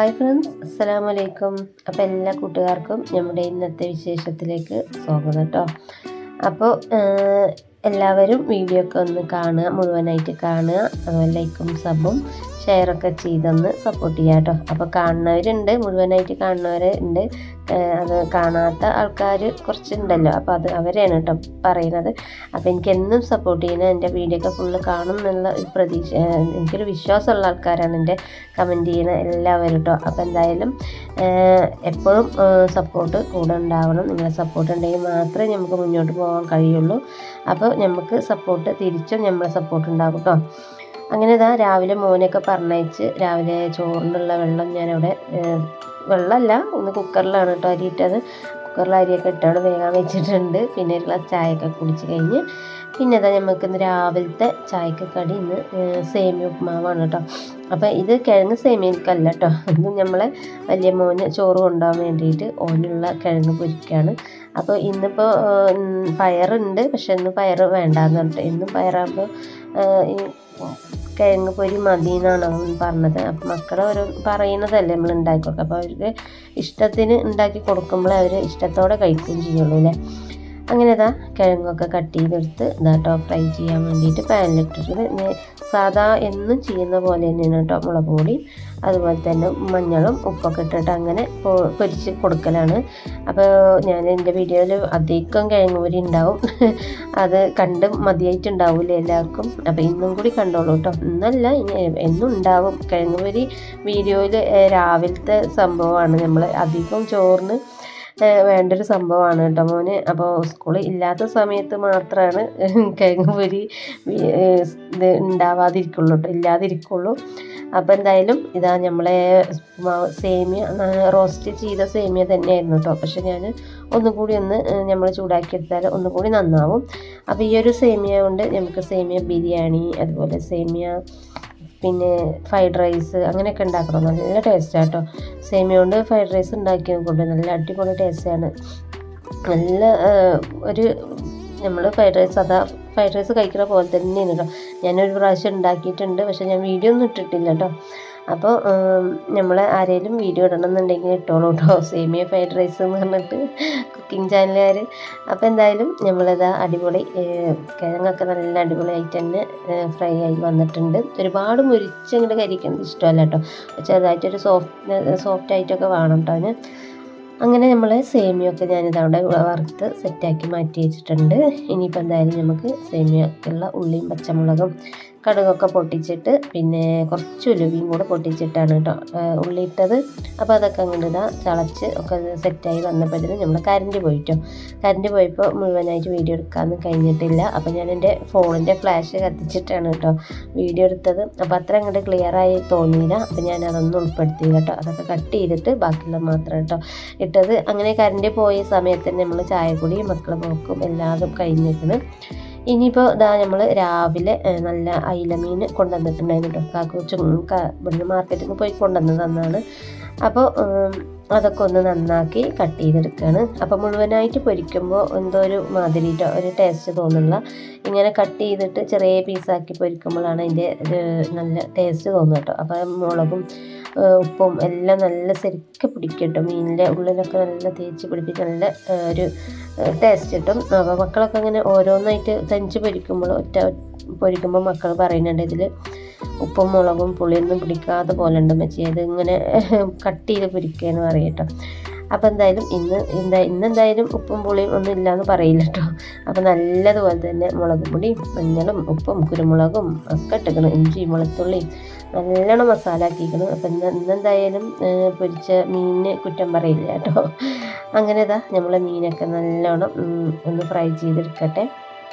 Hi friends, അസ്സലാമു അലൈക്കും. അപ്പോൾ എല്ലാ കൂട്ടുകാർക്കും നമ്മുടെ ഇന്നത്തെ വിശേഷത്തിലേക്ക് സ്വാഗതം കേട്ടോ. അപ്പോൾ എല്ലാവരും വീഡിയോ ഒക്കെ ഒന്ന് കാണുക, മുഴുവനായിട്ട് കാണുക. ലൈക്കും സബും ഷെയറൊക്കെ ചെയ്തൊന്ന് സപ്പോർട്ട് ചെയ്യുക കേട്ടോ. അപ്പോൾ കാണുന്നവരുണ്ട്, മുഴുവനായിട്ട് കാണുന്നവരുണ്ട്, അത് കാണാത്ത ആൾക്കാർ കുറച്ചുണ്ടല്ലോ. അപ്പോൾ അവരെയാണ് കേട്ടോ പറയുന്നത്. അപ്പോൾ എനിക്കെന്നും സപ്പോർട്ട് ചെയ്യുന്ന എൻ്റെ വീഡിയോ ഒക്കെ ഫുള്ള് കാണും എന്നുള്ള ഒരു പ്രതീക്ഷ, എനിക്കൊരു വിശ്വാസമുള്ള ആൾക്കാരാണ് എൻ്റെ കമൻറ്റ് ചെയ്യുന്ന എല്ലാവരും കേട്ടോ. അപ്പോൾ എന്തായാലും എപ്പോഴും സപ്പോർട്ട് കൂടെ ഉണ്ടാവണം. നിങ്ങളെ സപ്പോർട്ട് ഉണ്ടെങ്കിൽ മാത്രമേ നമുക്ക് മുന്നോട്ട് പോകാൻ കഴിയുള്ളൂ. അപ്പോൾ നമുക്ക് സപ്പോർട്ട് തിരിച്ചും നമ്മളെ സപ്പോർട്ട് ഉണ്ടാകും കേട്ടോ. അങ്ങനെ ഇതാ രാവിലെ മോനെയൊക്കെ പറഞ്ഞയച്ച് രാവിലെ ചോറിനുള്ള വെള്ളം ഞാനവിടെ, വെള്ളമല്ല ഒന്ന് കുക്കറിലാണ് കേട്ടോ അരി ഇട്ടത്. കുക്കറിൽ അരിയൊക്കെ ഇട്ടവിടെ വേഗം വെച്ചിട്ടുണ്ട്. പിന്നെ ഒരു ഗ്ലാസ് ചായയൊക്കെ കുടിച്ച് കഴിഞ്ഞ് പിന്നെ അതാ നമുക്കിന്ന് രാവിലത്തെ ചായക്ക് കടി ഇന്ന് സേമിയ ഉപ്മാവാണ് കേട്ടോ. അപ്പോൾ ഇത് കിഴങ്ങ് സേമിയക്കല്ല കേട്ടോ, ഇത് നമ്മളെ വലിയ മോന് ചോറ് കൊണ്ടുപോകാൻ വേണ്ടിയിട്ട് ഓനുള്ള കിഴങ്ങ് പൊരിക്കുകയാണ്. അപ്പോൾ ഇന്നിപ്പോൾ പയറുണ്ട്, പക്ഷെ ഇന്ന് പയർ വേണ്ടാന്ന് പറഞ്ഞിട്ട്, ഇന്നും പയറാകുമ്പോൾ ഈ കിഴങ്ങ് പൊരി മതി എന്നാണ് അവൻ പറഞ്ഞത്. അപ്പം മക്കളെ ഓരോ പറയുന്നതല്ലേ നമ്മൾ ഉണ്ടാക്കി കൊടുക്കുക. അപ്പോൾ അവർക്ക് ഇഷ്ടത്തിന് ഉണ്ടാക്കി കൊടുക്കുമ്പോൾ അവർ ഇഷ്ടത്തോടെ കഴിക്കുകയും ചെയ്യുള്ളൂ അല്ലേ. അങ്ങനെ ഇതാ കിഴങ്ങൊക്കെ കട്ട് ചെയ്തെടുത്ത് ഇതാട്ടോ ഫ്രൈ ചെയ്യാൻ വേണ്ടിയിട്ട് പാനിലിട്ടിട്ട് സാധാ എന്നും ചെയ്യുന്ന പോലെ തന്നെയാണ് കേട്ടോ. മുളക് പൊടി അതുപോലെ തന്നെ മഞ്ഞളും ഉപ്പൊക്കെ ഇട്ടിട്ട് അങ്ങനെ പൊരിച്ച് കൊടുക്കലാണ്. അപ്പോൾ ഞാൻ എൻ്റെ വീഡിയോയിൽ അധികം കിഴങ്ങ് പൊരി ഉണ്ടാവും, അത് കണ്ട് മതിയായിട്ടുണ്ടാവില്ലേ എല്ലാവർക്കും. അപ്പോൾ ഇന്നും കൂടി കണ്ടോളൂ കേട്ടോ. ഇന്നല്ല, എന്നും ഉണ്ടാവും കിഴങ്ങ് പൊരി. വീഡിയോയിൽ രാവിലത്തെ സംഭവമാണ്, നമ്മൾ അധികം ചോറിന് വേണ്ടൊരു സംഭവമാണ് കേട്ടോ മോന്. അപ്പോൾ സ്കൂളിൽ ഇല്ലാത്ത സമയത്ത് മാത്രമാണ് കിഴങ്ങ് പൊരി ഇത് ഉണ്ടാവാതിരിക്കുള്ളൂ കേട്ടോ, ഇല്ലാതിരിക്കുള്ളൂ. അപ്പോൾ എന്തായാലും ഇതാ നമ്മളെ സേമിയ റോസ്റ്റ് ചെയ്ത സേമിയ തന്നെയായിരുന്നു കേട്ടോ. പക്ഷെ ഞാൻ ഒന്നുകൂടി നമ്മൾ ചൂടാക്കിയെടുത്താൽ ഒന്നുകൂടി നന്നാവും. അപ്പോൾ ഈ ഒരു സേമിയ കൊണ്ട് നമുക്ക് സേമിയ ബിരിയാണി, അതുപോലെ സേമിയ പിന്നെ ഫ്രൈഡ് റൈസ് അങ്ങനെയൊക്കെ ഉണ്ടാക്കണം. നല്ല ടേസ്റ്റാണ് കേട്ടോ. സേമിയ കൊണ്ട് ഫ്രൈഡ് റൈസ് ഉണ്ടാക്കിയതുകൊണ്ട് നല്ല അടിപൊളി ടേസ്റ്റാണ്. നല്ല ഒരു നമ്മൾ ഫ്രൈഡ് റൈസ് ഫ്രൈഡ് റൈസ് കഴിക്കുന്ന പോലെ തന്നെയാണ് കേട്ടോ. ഞാനൊരു പ്രാവശ്യം ഉണ്ടാക്കിയിട്ടുണ്ട്, പക്ഷേ ഞാൻ വീഡിയോ ഒന്നും ഇട്ടിട്ടില്ല കേട്ടോ. അപ്പോൾ നമ്മൾ ആരെങ്കിലും വീഡിയോ ഇടണമെന്നുണ്ടെങ്കിൽ ഇട്ടോളൂ കേട്ടോ, സേമിയ ഫ്രൈഡ് റൈസ് എന്ന് പറഞ്ഞിട്ട് കുക്കിംഗ് ചാനലുകാർ. അപ്പോൾ എന്തായാലും നമ്മളിതാ അടിപൊളി കിഴങ്ങൊക്കെ നല്ല അടിപൊളിയായിട്ട് തന്നെ ഫ്രൈ ആയി വന്നിട്ടുണ്ട്. ഒരുപാട് മുരിച്ചങ്ങോട്ട് കരിക്കുന്നത് ഇഷ്ടമല്ല കേട്ടോ, ചെറുതായിട്ടൊരു സോഫ്റ്റായിട്ടൊക്കെ വേണം കേട്ടോ അതിന്. അങ്ങനെ നമ്മൾ സേമിയൊക്കെ ഞാനിതവിടെ വറുത്ത് സെറ്റാക്കി മാറ്റി വെച്ചിട്ടുണ്ട്. ഇനിയിപ്പോൾ എന്തായാലും നമുക്ക് സേമിയക്കുള്ള ഉള്ളിയും പച്ചമുളകും കടുകൊക്കെ പൊട്ടിച്ചിട്ട് പിന്നെ കുറച്ച് ഉലുവയും കൂടെ പൊട്ടിച്ചിട്ടാണ് കേട്ടോ ഉള്ളി ഇട്ടത്. അപ്പോൾ അതൊക്കെ അങ്ങോട്ട് തിളച്ച് ഒക്കെ സെറ്റായി വന്നപ്പോഴത്തേനും നമ്മൾ കറണ്ട് പോയപ്പോൾ മുഴുവനായിട്ട് വീഡിയോ എടുക്കാമെന്ന് കഴിഞ്ഞിട്ടില്ല. അപ്പോൾ ഞാൻ എൻ്റെ ഫോണിൻ്റെ ഫ്ലാഷ് കത്തിച്ചിട്ടാണ് കേട്ടോ വീഡിയോ എടുത്തത്. അപ്പോൾ അത്ര അങ്ങോട്ട് ക്ലിയറായി തോന്നിയില്ല. അപ്പോൾ ഞാൻ അതൊന്നും ഉൾപ്പെടുത്തിയില്ല കേട്ടോ, അതൊക്കെ കട്ട് ചെയ്തിട്ട് ബാക്കിയുള്ള മാത്രം കേട്ടോ ഇട്ടത്. അങ്ങനെ കറണ്ട് പോയ സമയത്ത് തന്നെ നമ്മൾ ചായപ്പൊടി മക്കളെ പോക്കും എല്ലാതും കഴിഞ്ഞിരിക്കുന്നു. ഇനിയിപ്പോൾ ഇതാ നമ്മൾ രാവിലെ നല്ല അയിലമീൻ കൊണ്ടുവന്നിട്ടുണ്ടായിരുന്നു കേട്ടോ. ഇവിടുന്ന് മാർക്കറ്റിൽ നിന്ന് പോയി കൊണ്ടുവന്നതാണ്. അപ്പോൾ അതൊക്കെ ഒന്ന് നന്നാക്കി കട്ട് ചെയ്തെടുക്കുകയാണ്. അപ്പോൾ മുഴുവനായിട്ട് പൊരിക്കുമ്പോൾ എന്തോ ഒരു മാതിരിട്ടോ ഒരു ടേസ്റ്റ് തോന്നുന്നില്ല. ഇങ്ങനെ കട്ട് ചെയ്തിട്ട് ചെറിയ പീസാക്കി പൊരിക്കുമ്പോഴാണ് അതിൻ്റെ നല്ല ടേസ്റ്റ് തോന്നുക കേട്ടോ. അപ്പോൾ മുളകും ഉപ്പും എല്ലാം നല്ല ശരിക്കും പിടിക്കും കേട്ടോ. മീനിൻ്റെ ഉള്ളിലൊക്കെ നല്ല തേച്ച് പിടിപ്പിച്ച് നല്ല ഒരു ടേസ്റ്റ് കിട്ടും. അപ്പോൾ മക്കളൊക്കെ അങ്ങനെ ഓരോന്നായിട്ട് തനിച്ച് പൊരിക്കുമ്പോൾ മക്കൾ പറയുന്നുണ്ട് ഇതിൽ ഉപ്പും മുളകും പുളിയൊന്നും പിടിക്കാത്ത പോലെ ഉണ്ട് മച്ചി, അത് ഇങ്ങനെ കട്ട് ചെയ്ത് പൊരിക്കുകയെന്ന് പറയും കേട്ടോ. അപ്പോൾ എന്തായാലും ഇന്നെന്തായാലും ഉപ്പും പുളിയും ഒന്നും ഇല്ലയെന്ന് പറയില്ല കേട്ടോ. അപ്പോൾ നല്ലതുപോലെ തന്നെ മുളക് പൊടിയും മഞ്ഞളും ഉപ്പും കുരുമുളകും ഒക്കെ ഇട്ടിക്കണം, ഇഞ്ചിയും വെളുത്തുള്ളിയും നല്ലോണം മസാല ആക്കിക്കണം. അപ്പം ഇന്നെന്തായാലും പൊരിച്ച മീനിന് കുറ്റം പറയില്ല കേട്ടോ. അങ്ങനെ ഇതാ നമ്മളെ മീനൊക്കെ നല്ലോണം ഒന്ന് ഫ്രൈ ചെയ്തെടുക്കട്ടെ.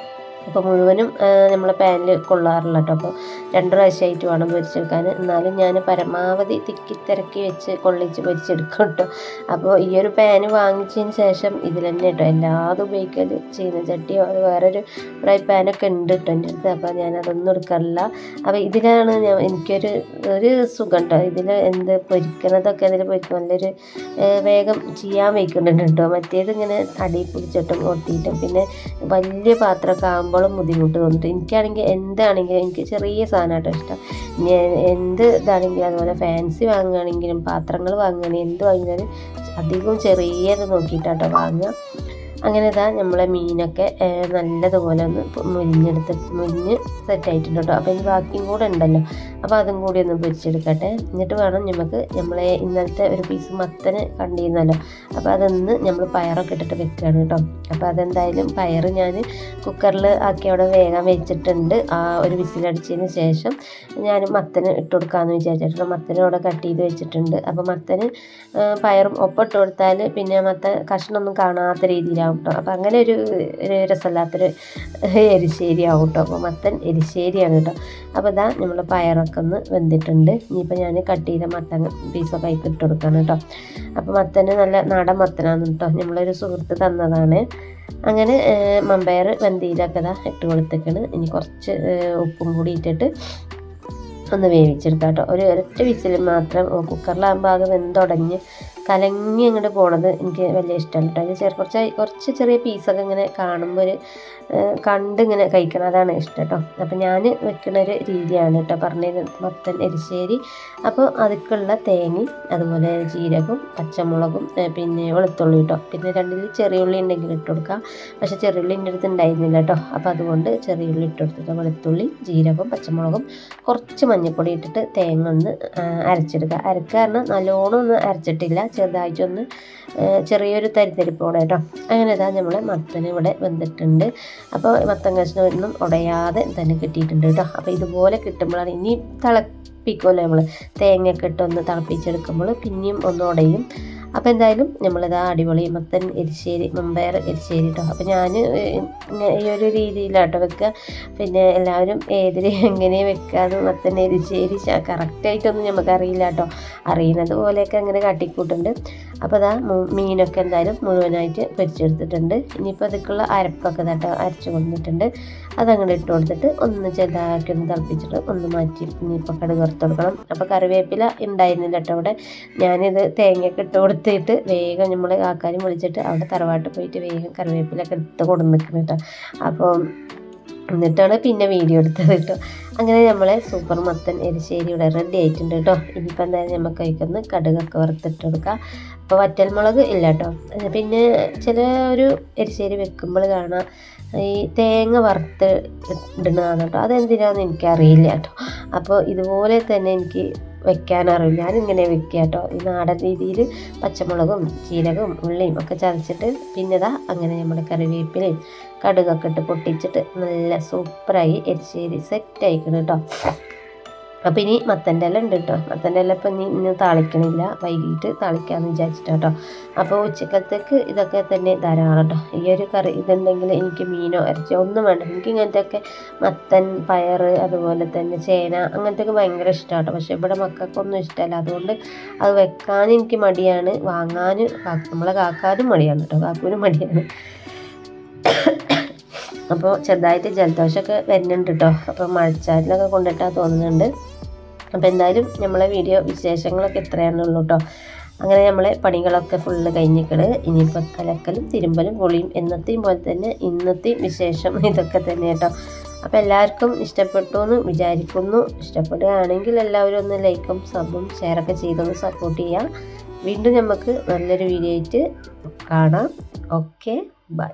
അപ്പോൾ മുഴുവനും നമ്മൾ പാനിൽ കൊള്ളാറില്ല കേട്ടോ. അപ്പോൾ 2 പ്രാവശ്യമായിട്ട് വേണം പൊരിച്ചെടുക്കാൻ. എന്നാലും ഞാൻ പരമാവധി തിരക്കി വെച്ച് കൊള്ളിച്ച് പൊരിച്ചെടുക്കും കേട്ടോ. അപ്പോൾ ഈ ഒരു പാന് വാങ്ങിച്ചതിന് ശേഷം ഇതിൽ തന്നെ കേട്ടോ എല്ലാതും ഉപയോഗിക്കൽ, ചെയ്യുന്ന ചട്ടിയോ അത് വേറൊരു ഫ്രൈ പാനൊക്കെ ഉണ്ട് കേട്ടോ എൻ്റെ അടുത്ത്. അപ്പോൾ ഞാനതൊന്നും എടുക്കാറില്ല. അപ്പോൾ ഇതിലാണ് എനിക്കൊരു സുഖം കേട്ടോ. ഇതിൽ പൊരിക്കണതൊക്കെ അതിൽ പൊരിക്കും നല്ലൊരു വേഗം ചെയ്യാൻ വയ്ക്കുന്നുണ്ട് കേട്ടോ. മറ്റേത് ഇങ്ങനെ അടി പിടിച്ചിട്ടും ഒട്ടിയിട്ടും പിന്നെ വലിയ പാത്രമൊക്കെ ആകുമ്പോൾ ഇപ്പോഴും ബുദ്ധിമുട്ട് തോന്നിട്ട്. എനിക്കാണെങ്കിൽ എന്താണെങ്കിലും എനിക്ക് ചെറിയ സാധനമായിട്ടോ ഇഷ്ടം. എന്ത് ഇതാണെങ്കിലും അതുപോലെ ഫാൻസി വാങ്ങുകയാണെങ്കിലും പാത്രങ്ങൾ വാങ്ങുകയാണെങ്കിൽ എന്ത് വാങ്ങിയാലും അധികവും ചെറിയത് നോക്കിയിട്ടാട്ടോ വാങ്ങുക. അങ്ങനെ ഇതാ നമ്മളെ മീനൊക്കെ നല്ലതുപോലെ ഒന്ന് മുരിഞ്ഞ് സെറ്റായിട്ടുണ്ട് കേട്ടോ. അപ്പോൾ ഇനി ബാക്കിയും കൂടെ ഉണ്ടല്ലോ, അപ്പോൾ അതും കൂടി ഒന്ന് പൊരിച്ചെടുക്കട്ടെ. എന്നിട്ട് വേണം നമുക്ക് നമ്മളെ ഇന്നലത്തെ ഒരു പീസ് മത്തന് കണ്ടിരുന്നല്ലോ, അപ്പോൾ അതൊന്ന് നമ്മൾ പയറൊക്കെ ഇട്ടിട്ട് വെക്കുകയാണ് കേട്ടോ. അപ്പോൾ അതെന്തായാലും പയർ ഞാൻ കുക്കറിൽ ആക്കി അവിടെ വേഗം വെച്ചിട്ടുണ്ട്. ആ ഒരു വിസിലടിച്ചതിന് ശേഷം ഞാൻ മത്തന് ഇട്ട് കൊടുക്കാമെന്ന് വിചാരിച്ചിട്ടുണ്ട്. മത്തനും അവിടെ കട്ട് ചെയ്ത് വെച്ചിട്ടുണ്ട്. അപ്പോൾ മത്തന് പയറും ഒപ്പം ഇട്ട് കൊടുത്താൽ പിന്നെ കഷ്ണമൊന്നും കാണാത്ത രീതിയിലാവും കേട്ടോ. അപ്പോൾ അങ്ങനെ ഒരു രസമില്ലാത്തൊരു എരിശ്ശേരി ആവും കേട്ടോ. അപ്പോൾ മത്തൻ എരിശ്ശേരിയാണ് കേട്ടോ. അപ്പോൾ ഇതാ നമ്മൾ പയറൊക്കെ ഒന്ന് വെന്തിട്ടുണ്ട്. ഇനിയിപ്പോൾ ഞാൻ കട്ട് ചെയ്ത മത്തൻ പീസൊക്കെ ആയിട്ട് ഇട്ട് കൊടുക്കണം കേട്ടോ. അപ്പോൾ മത്തന് നല്ല നാടൻ മത്തനാണ് കേട്ടോ, നമ്മളൊരു സുഹൃത്ത് തന്നതാണ്. അങ്ങനെ മമ്പയർ വെന്തിയിലൊക്കെ ഇതാ ഇട്ട് കൊടുത്തേക്കാണ്. ഇനി കുറച്ച് ഉപ്പും കൂടി ഇട്ടിട്ട് ഒന്ന് വേവിച്ചെടുക്കാം കേട്ടോ. ഒരൊറ്റ വിസിൽ മാത്രം. കുക്കറിലാകുമ്പോൾ ആകെ വെന്തുടഞ്ഞ് കലങ്ങി അങ്ങോട്ട് പോണത് എനിക്ക് വലിയ ഇഷ്ടമല്ല കേട്ടോ. കുറച്ച് ചെറിയ പീസൊക്കെ ഇങ്ങനെ കാണുമ്പോൾ ഒരു കണ്ടിങ്ങനെ കഴിക്കണം, അതാണ് ഇഷ്ടം കേട്ടോ. അപ്പോൾ ഞാൻ വെക്കുന്ന ഒരു രീതിയാണ് കേട്ടോ പറഞ്ഞത്, മത്തൻ എരിശ്ശേരി. അപ്പോൾ അതിക്കുള്ള തേങ്ങയും അതുപോലെ ജീരകവും പച്ചമുളകും പിന്നെ വെളുത്തുള്ളി കേട്ടോ. പിന്നെ 2 ചെറിയ ഉള്ളി ഉണ്ടെങ്കിൽ ഇട്ട് കൊടുക്കാം, പക്ഷേ ചെറിയ ഉള്ളി എൻ്റെ അടുത്ത് ഉണ്ടായിരുന്നില്ല കേട്ടോ. അപ്പോൾ അതുകൊണ്ട് ചെറിയ ഉള്ളി ഇട്ട് കൊടുത്തിട്ട് വെളുത്തുള്ളി ജീരകവും പച്ചമുളകും കുറച്ച് മഞ്ഞൾപ്പൊടി ഇട്ടിട്ട് തേങ്ങ ഒന്ന് അരച്ചെടുക്കുക. കാരണം നല്ലോണം ഒന്നും അരച്ചിട്ടില്ല, ചെറുതായിട്ടൊന്ന് ചെറിയൊരു തരിതരിപ്പോടെ കേട്ടോ. അങ്ങനെ ഇതാ നമ്മൾ മത്തന് ഇവിടെ വെന്തിട്ടുണ്ട്. അപ്പോൾ മത്തൻ കഷ്ണം ഒന്നും ഉടയാതെ തന്നെ കിട്ടിയിട്ടുണ്ട് കേട്ടോ. അപ്പോൾ ഇതുപോലെ കിട്ടുമ്പോഴാണ് ഇനി തിളപ്പിക്കുമല്ലോ നമ്മൾ, തേങ്ങയൊക്കെ ഇട്ടൊന്ന് തിളപ്പിച്ചെടുക്കുമ്പോൾ പിന്നെയും ഒന്ന് ഉടയും. അപ്പോൾ എന്തായാലും നമ്മളിതാ അടിപൊളി മത്തൻ എരിശ്ശേരി മമ്പയർ എരിശ്ശേരി കേട്ടോ. അപ്പോൾ ഞാൻ ഈ ഒരു രീതിയിലാട്ടോ വെക്കുക. പിന്നെ എല്ലാവരും എങ്ങനെ വെക്കാതെ മത്തൻ എരിശ്ശേരി കറക്റ്റായിട്ടൊന്നും നമുക്കറിയില്ല കേട്ടോ. അറിയുന്നത് പോലെയൊക്കെ അങ്ങനെ കാട്ടിക്കൂട്ടുണ്ട്. അപ്പോൾ അതാ മീനൊക്കെ എന്തായാലും മുഴുവനായിട്ട് പൊരിച്ചെടുത്തിട്ടുണ്ട്. ഇനിയിപ്പോൾ അതൊക്കെയുള്ള അരപ്പൊക്കെ കേട്ടോ അരച്ച് കൊണ്ടിട്ടുണ്ട്. അതങ്ങോട്ട് ഇട്ട് കൊടുത്തിട്ട് ഒന്ന് ചെറുതാക്കി ഒന്ന് തിളപ്പിച്ചിട്ട് ഒന്ന് മാറ്റി ഇനിയിപ്പോൾ കടുക് വറുത്ത് കൊടുക്കണം. അപ്പോൾ കറിവേപ്പില ഉണ്ടായിരുന്നില്ല കേട്ടോ അവിടെ. ഞാനിത് തേങ്ങയൊക്കെ ഇട്ട് കൊടുത്തിട്ട് വേഗം നമ്മൾ ആക്കാനും വിളിച്ചിട്ട് അവിടെ തറവാട്ട് പോയിട്ട് വേഗം കറിവേപ്പിലൊക്കെ എടുത്ത് കൊടുന്ന് നിൽക്കണം കേട്ടോ. അപ്പോൾ എന്നിട്ടാണ് പിന്നെ വീഡിയോ എടുത്തത് കേട്ടോ. അങ്ങനെ നമ്മളെ സൂപ്പർ മത്തൻ എരിശ്ശേരി ഇവിടെ റെഡി ആയിട്ടുണ്ട് കേട്ടോ. ഇനിയിപ്പോൾ എന്തായാലും നമുക്ക് കഴിക്കുന്ന കടുകൊക്കെ വറുത്തിട്ട് കൊടുക്കാം. അപ്പോൾ വറ്റൽമുളക് ഇല്ല കേട്ടോ. പിന്നെ ചില ഒരു എരിശ്ശേരി വെക്കുമ്പോൾ കാണാം ഈ തേങ്ങ വറുത്ത് ഇടുന്നതാണ് കേട്ടോ. അതെന്തിനാണെന്ന് എനിക്കറിയില്ല കേട്ടോ. അപ്പോൾ ഇതുപോലെ തന്നെ എനിക്ക് വെക്കാനറിയില്ല, ഞാനിങ്ങനെ വെക്കുക കേട്ടോ. ഈ നാടൻ രീതിയിൽ പച്ചമുളകും ജീരകവും ഉള്ളിയും ഒക്കെ ചതച്ചിട്ട് പിന്നെതാ അങ്ങനെ നമ്മുടെ കറിവേപ്പിലയും കടുകൊക്കെ ഇട്ട് പൊട്ടിച്ചിട്ട് നല്ല സൂപ്പറായി എരിശ്ശേരി സെറ്റ് ആയിക്കണം കേട്ടോ. അപ്പോൾ ഇനി മത്തൻ്റെ ഇല ഉണ്ട് കേട്ടോ. മത്തൻ്റെ ഇല ഇപ്പം ഇന്ന് താളിക്കണില്ല, വൈകിട്ട് താളിക്കാമെന്ന് വിചാരിച്ചിട്ട് കേട്ടോ. അപ്പോൾ ഉച്ചക്കത്തേക്ക് ഇതൊക്കെ തന്നെ ധാരാളം കേട്ടോ. ഈ ഒരു കറി ഇതുണ്ടെങ്കിൽ എനിക്ക് മീനോ ഇറച്ചിയോ ഒന്നും വേണ്ട. എനിക്ക് ഇങ്ങനത്തെയൊക്കെ മത്തൻ പയർ അതുപോലെ തന്നെ ചേന അങ്ങനത്തെയൊക്കെ ഭയങ്കര ഇഷ്ടമാണ് കേട്ടോ. പക്ഷേ ഇവിടെ മക്കൾക്കൊന്നും ഇഷ്ടമല്ല, അതുകൊണ്ട് അത് വെക്കാൻ എനിക്ക് മടിയാണ്, വാങ്ങാൻ നമ്മളെ കാക്കാനും മടിയാണ് കേട്ടോ, കാക്കൂനും മടിയാണ്. അപ്പോൾ ചെറുതായിട്ട് ജലദോഷമൊക്കെ വരുന്നുണ്ട് കേട്ടോ. അപ്പോൾ മഴച്ചാലിലൊക്കെ കൊണ്ടിട്ടാൽ തോന്നുന്നുണ്ട്. അപ്പോൾ എന്തായാലും നമ്മളെ വീഡിയോ വിശേഷങ്ങളൊക്കെ ഇത്രയാണുള്ളൂ കേട്ടോ. അങ്ങനെ നമ്മളെ പണികളൊക്കെ ഫുള്ള് കഴിഞ്ഞിക്കണ്. ഇനിയിപ്പോൾ അലക്കലും തിരുമ്പലും പൊളിയും എന്നത്തെയും പോലെ തന്നെ ഇന്നത്തെയും വിശേഷം ഇതൊക്കെ തന്നെ കേട്ടോ. അപ്പോൾ എല്ലാവർക്കും ഇഷ്ടപ്പെട്ടു എന്ന് വിചാരിക്കുന്നു. ഇഷ്ടപ്പെടുകയാണെങ്കിൽ എല്ലാവരും ഒന്ന് ലൈക്കും സബും ഷെയറൊക്കെ ചെയ്തൊന്ന് സപ്പോർട്ട് ചെയ്യാം. വീണ്ടും നമുക്ക് നല്ലൊരു വീഡിയോ ആയിട്ട് കാണാം. Okay, by.